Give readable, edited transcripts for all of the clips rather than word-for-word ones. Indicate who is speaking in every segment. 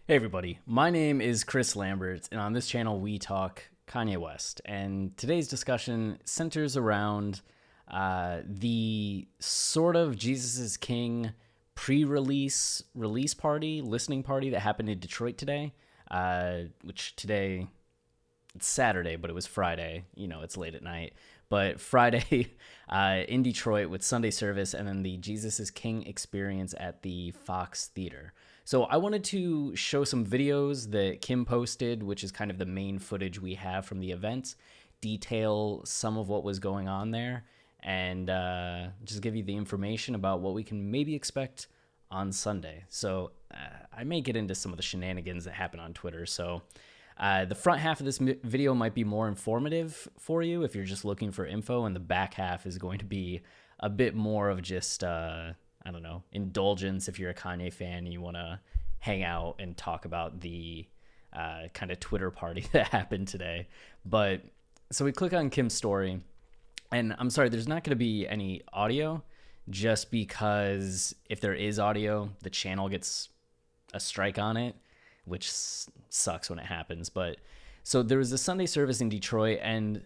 Speaker 1: Hey everybody, my name is Chris Lambert, and on this channel we talk Kanye West. And today's discussion centers around the sort of Jesus is King release party, listening party that happened in Detroit today, which today, it's Saturday, but it was Friday. You know, it's late at night. But Friday in Detroit with Sunday service and then the Jesus is King experience at the Fox Theater. So I wanted to show some videos that Kim posted, which is kind of the main footage we have from the event, detail some of what was going on there, and just give you the information about what we can maybe expect on Sunday. So I may get into some of the shenanigans that happen on Twitter. So the front half of this video might be more informative for you if you're just looking for info, and the back half is going to be a bit more of just, I don't know, indulgence if you're a Kanye fan and you want to hang out and talk about the kind of Twitter party that happened today. But so we click on Kim's story, and I'm sorry, there's not going to be any audio just because if there is audio, the channel gets a strike on it, which sucks when it happens. But so there was a Sunday service in Detroit, and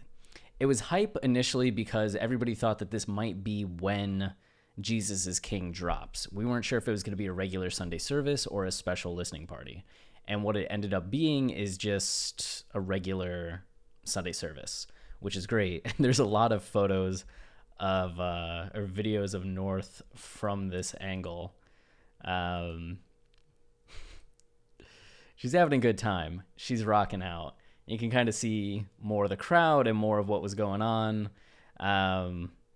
Speaker 1: it was hype initially because everybody thought that this might be when Jesus is King drops. We weren't sure if it was going to be a regular Sunday service or a special listening party. And what it ended up being is just a regular Sunday service, which is great. And there's a lot of photos of or videos of North from this angle. She's having a good time. She's rocking out. You can kind of see more of the crowd and more of what was going on.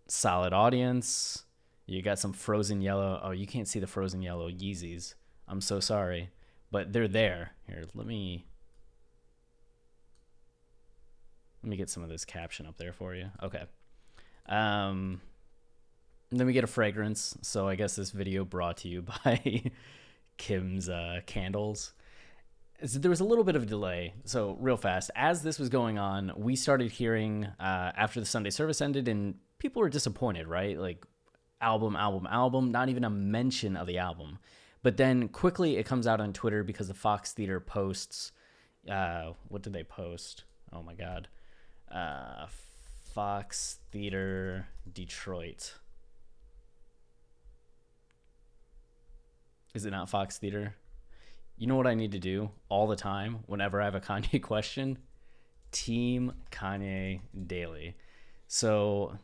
Speaker 1: Solid audience. You got some frozen yellow. Oh, you can't see the frozen yellow Yeezys. I'm so sorry. But they're there. Here, let me get some of this caption up there for you. Okay. And then we get a fragrance. So I guess this video brought to you by Kim's candles. So there was a little bit of a delay. So real fast, as this was going on, we started hearing after the Sunday service ended, and people were disappointed, right? Like album, not even a mention of the album. But then quickly it comes out on Twitter because the Fox Theater posts, what did they post? Oh my God. Fox Theater Detroit. Is it not Fox Theater? You know what I need to do all the time whenever I have a Kanye question? Team Kanye Daily. So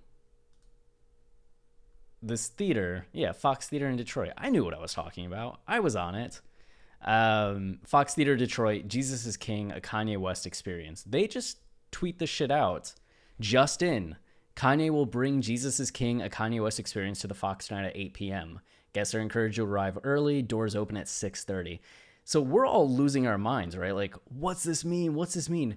Speaker 1: this theater, Fox Theater in Detroit. I knew what I was talking about. I was on it. Fox Theater Detroit, Jesus is King, a Kanye West experience. They just tweet the shit out. Just in, Kanye will bring Jesus is King, a Kanye West experience to the Fox night at 8 p.m. Guests are encouraged to arrive early. Doors open at 6:30. So we're all losing our minds, right? Like, what's this mean? What's this mean?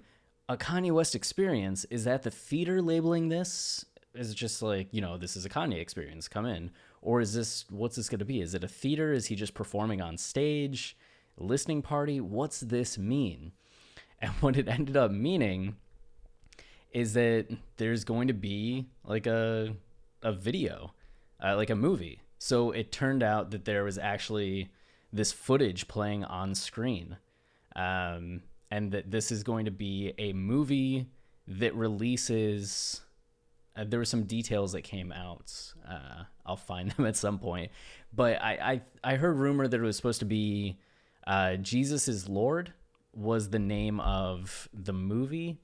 Speaker 1: A Kanye West experience, is that the theater labeling this? Is it just like, this is a Kanye experience, come in? Or is this, what's this going to be? Is it a theater? Is he just performing on stage? Listening party? What's this mean? And what it ended up meaning is that there's going to be like a video, like a movie. So it turned out that there was actually this footage playing on screen, and that this is going to be a movie that releases. There were some details that came out. I'll find them at some point, but I heard rumor that it was supposed to be Jesus is Lord was the name of the movie,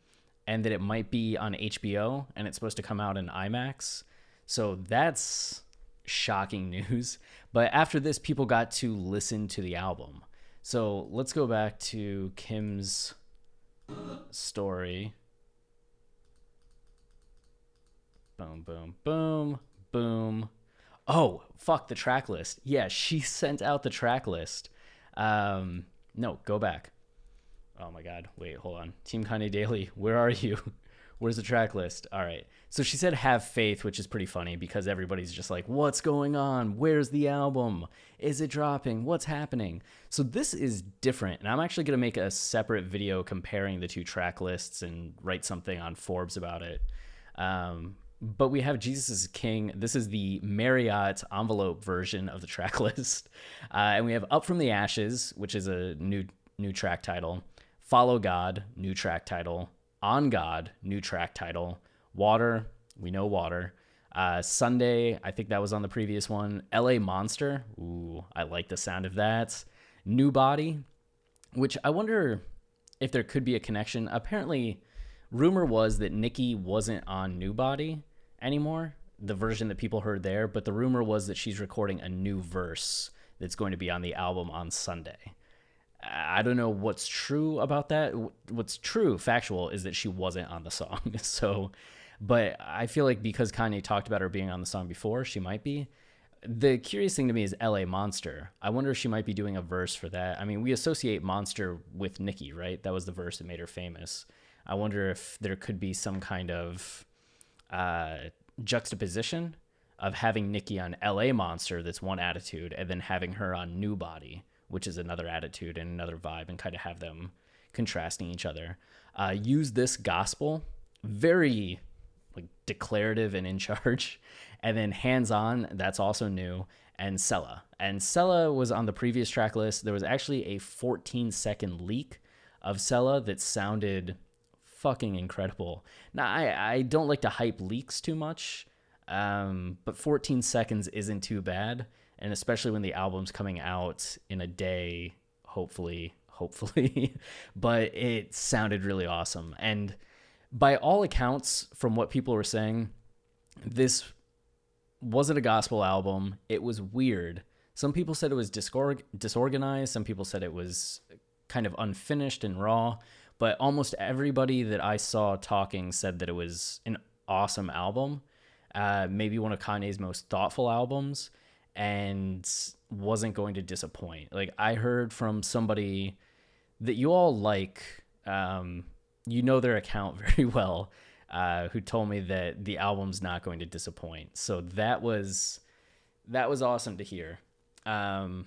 Speaker 1: and that it might be on HBO, and it's supposed to come out in IMAX. So that's shocking news. But after this, people got to listen to the album. So let's go back to Kim's story. Boom, boom, boom, boom. Oh, fuck, the track list. Yeah, she sent out the track list. No, go back. Oh my God. Wait, hold on. Team Kanye Daily, where are you? Where's the track list? All right. So she said have faith, which is pretty funny because everybody's just like, what's going on? Where's the album? Is it dropping? What's happening? So this is different. And I'm actually going to make a separate video comparing the two track lists and write something on Forbes about it. But we have Jesus is King. This is the Marriott envelope version of the track list. And we have Up From the Ashes, which is a new new track title. Follow God, new track title. On God, new track title. Water, we know Water. Sunday, I think that was on the previous one. LA Monster, ooh, I like the sound of that. New Body, which I wonder if there could be a connection. Apparently, rumor was that Nicki wasn't on New Body anymore, the version that people heard there, but the rumor was that she's recording a new verse that's going to be on the album on Sunday. I don't know what's true about that. What's true, factual, is that she wasn't on the song. So, but I feel like because Kanye talked about her being on the song before, she might be. The curious thing to me is LA Monster. I wonder if she might be doing a verse for that. I mean, we associate Monster with Nicki, right? That was the verse that made her famous. I wonder if there could be some kind of juxtaposition of having Nicki on LA Monster, that's one attitude, and then having her on New Body, which is another attitude and another vibe, and kind of have them contrasting each other. Use This Gospel, very like declarative and in charge. And then Hands On, that's also new. And Sella. And Sella was on the previous track list. There was actually a 14-second leak of Sella that sounded fucking incredible. Now, I don't like to hype leaks too much, but 14 seconds isn't too bad. And especially when the album's coming out in a day, hopefully. But it sounded really awesome. And by all accounts, from what people were saying, this wasn't a gospel album. It was weird. Some people said it was disorganized. Some people said it was kind of unfinished and raw. But almost everybody that I saw talking said that it was an awesome album. Maybe one of Kanye's most thoughtful albums, and wasn't going to disappoint. Like, I heard from somebody that you all like, you know their account very well, who told me that the album's not going to disappoint. So that was awesome to hear. Yeah,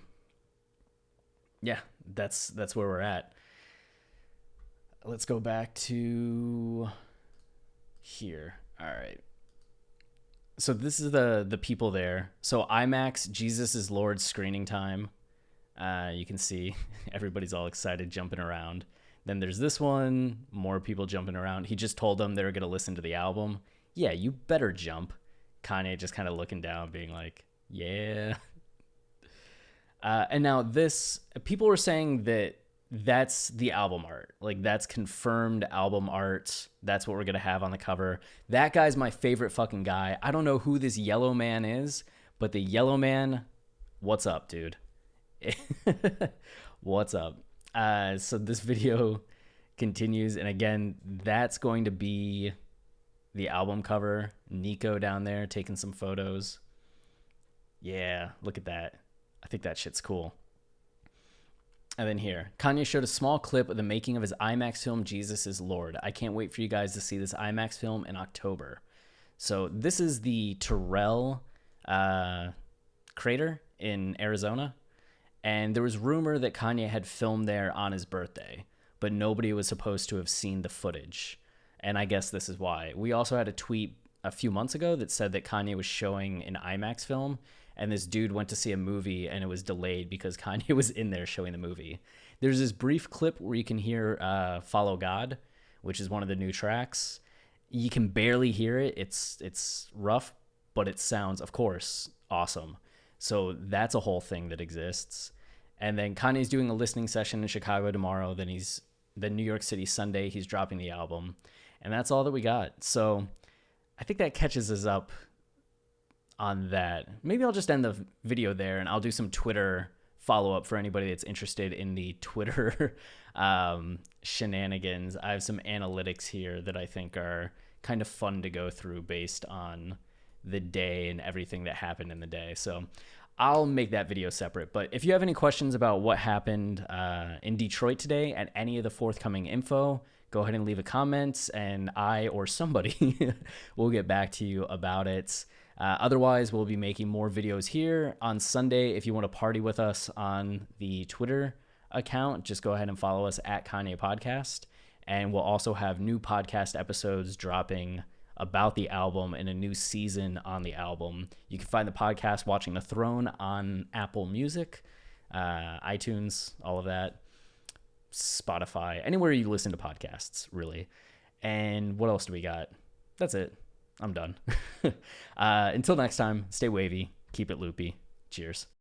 Speaker 1: that's where we're at. Let's go back to here. All right. So this is the people there. So IMAX, Jesus is Lord screening time. You can see everybody's all excited, jumping around. Then there's this one, more people jumping around. He just told them they were going to listen to the album. Yeah, you better jump. Kanye just kind of looking down, being like, yeah. And now this, people were saying that that's the album art. Like, that's confirmed album art. That's what we're going to have on the cover. That guy's my favorite fucking guy. I don't know who this yellow man is, but the yellow man, what's up, dude? What's up? So this video continues, and again, that's going to be the album cover. Nico down there taking some photos. Yeah, look at that. I think that shit's cool. And then here, Kanye showed a small clip of the making of his IMAX film, Jesus is Lord. I can't wait for you guys to see this IMAX film in October. So this is the Terrell crater in Arizona. And there was rumor that Kanye had filmed there on his birthday, but nobody was supposed to have seen the footage. And I guess this is why. We also had a tweet a few months ago that said that Kanye was showing an IMAX film, and this dude went to see a movie and it was delayed because Kanye was in there showing the movie. There's this brief clip where you can hear Follow God, which is one of the new tracks. You can barely hear it. It's rough, but it sounds, of course, awesome. So that's a whole thing that exists. And then Kanye's doing a listening session in Chicago tomorrow. Then New York City Sunday, he's dropping the album. And that's all that we got. So I think that catches us up on that. Maybe I'll just end the video there, and I'll do some Twitter follow-up for anybody that's interested in the Twitter shenanigans. I have some analytics here that I think are kind of fun to go through based on the day and everything that happened in the day. So I'll make that video separate. But if you have any questions about what happened in Detroit today and any of the forthcoming info, go ahead and leave a comment, and I or somebody will get back to you about it. Otherwise, we'll be making more videos here on Sunday. If you want to party with us on the Twitter account, just go ahead and follow us at Kanye Podcast. And we'll also have new podcast episodes dropping about the album and a new season on the album. You can find the podcast Watching the Throne on Apple Music, iTunes, all of that. Spotify, anywhere you listen to podcasts, really. And what else do we got? That's it. I'm done. Until next time, stay wavy, keep it loopy. Cheers.